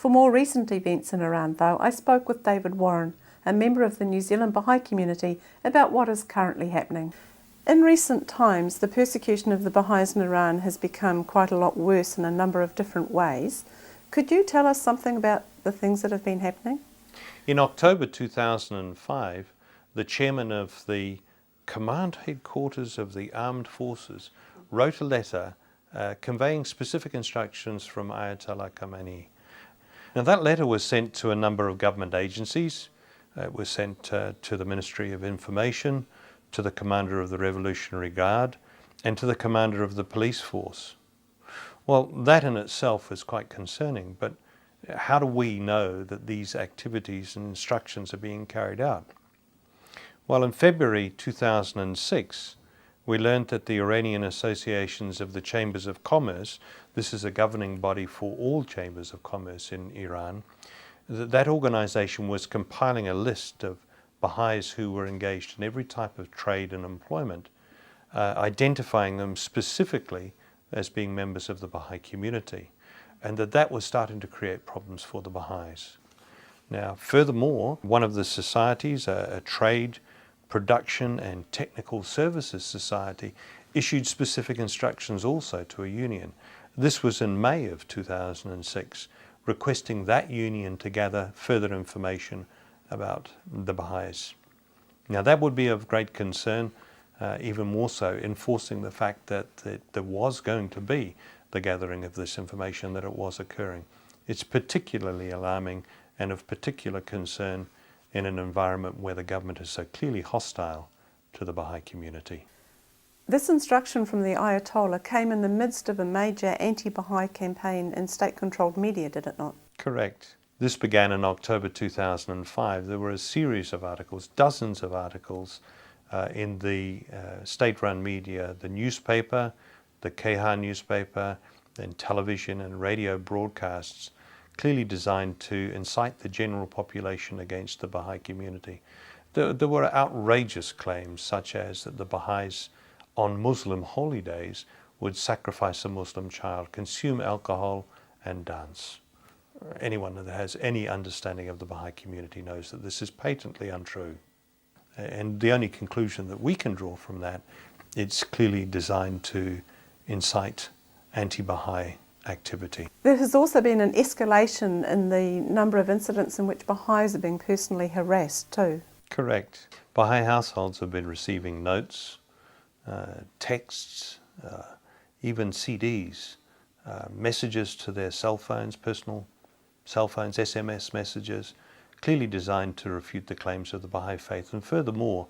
For more recent events in Iran, though, I spoke with David Warren, a member of the New Zealand Baha'i community, about what is currently happening. In recent times, the persecution of the Baha'is in Iran has become quite a lot worse in a number of different ways. Could you tell us something about the things that have been happening? In October 2005, the chairman of the command headquarters of the armed forces wrote a letter conveying specific instructions from Ayatollah Khamenei. Now, that letter was sent to a number of government agencies. It was sent to the Ministry of Information, to the commander of the Revolutionary Guard, and to the commander of the police force. Well, that in itself is quite concerning, but how do we know that these activities and instructions are being carried out? Well, in February 2006, we learned that the Iranian Associations of the Chambers of Commerce, this is a governing body for all chambers of commerce in Iran, that organization was compiling a list of Baha'is who were engaged in every type of trade and employment, identifying them specifically as being members of the Baha'i community, and that was starting to create problems for the Baha'is. Now, furthermore, one of the societies, a trade, production and technical services society, issued specific instructions also to a union. This was in May of 2006, requesting that union to gather further information about the Baha'is. Now, that would be of great concern, even more so enforcing the fact that there was going to be the gathering of this information, that it was occurring. It's particularly alarming and of particular concern in an environment where the government is so clearly hostile to the Baha'i community. This instruction from the Ayatollah came in the midst of a major anti-Baha'i campaign in state-controlled media, did it not? Correct. This began in October 2005. There were a series of articles, dozens of articles in the state-run media, the newspaper, the Keha newspaper, then television and radio broadcasts, clearly designed to incite the general population against the Baha'i community. There were outrageous claims such as that the Baha'is on Muslim holy days would sacrifice a Muslim child, consume alcohol and dance. Anyone that has any understanding of the Baha'i community knows that this is patently untrue. And the only conclusion that we can draw from that, it's clearly designed to incite anti-Baha'i activity. There has also been an escalation in the number of incidents in which Baha'is are being personally harassed too. Correct. Baha'i households have been receiving notes, texts, even CDs, messages to their cell phones, personal cell phones, SMS messages, clearly designed to refute the claims of the Baha'i faith and furthermore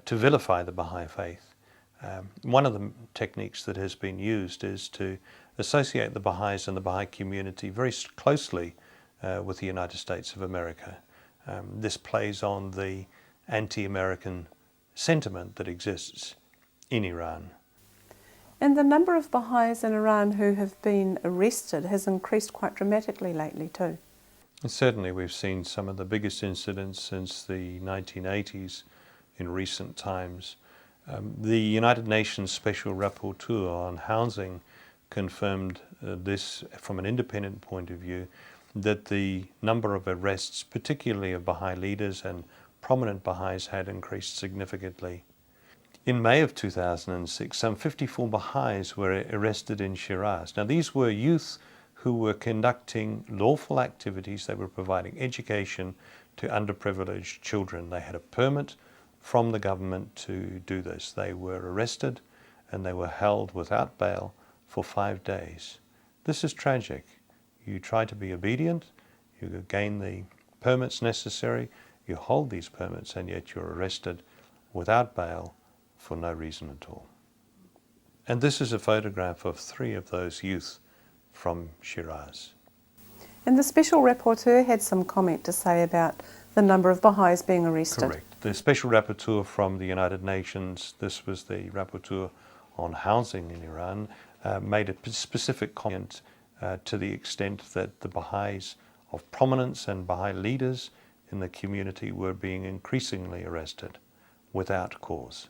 to vilify the Baha'i faith. One of the techniques that has been used is to associate the Baha'is and the Baha'i community very closely with the United States of America. This plays on the anti-American sentiment that exists in Iran. And the number of Baha'is in Iran who have been arrested has increased quite dramatically lately too. And certainly we've seen some of the biggest incidents since the 1980s in recent times. The United Nations Special Rapporteur on Housing confirmed this from an independent point of view, that the number of arrests, particularly of Baha'i leaders and prominent Baha'is, had increased significantly. In May of 2006, some 54 Baha'is were arrested in Shiraz. Now, these were youth who were conducting lawful activities. They were providing education to underprivileged children. They had a permit from the government to do this. They were arrested and they were held without bail for 5 days. This is tragic. You try to be obedient, you gain the permits necessary, you hold these permits, and yet you're arrested without bail for no reason at all. And this is a photograph of 3 of those youth from Shiraz. And the Special Rapporteur had some comment to say about the number of Baha'is being arrested. Correct. The Special Rapporteur from the United Nations, this was the Rapporteur on Housing in Iran, made a specific comment to the extent that the Baha'is of prominence and Baha'i leaders in the community were being increasingly arrested without cause.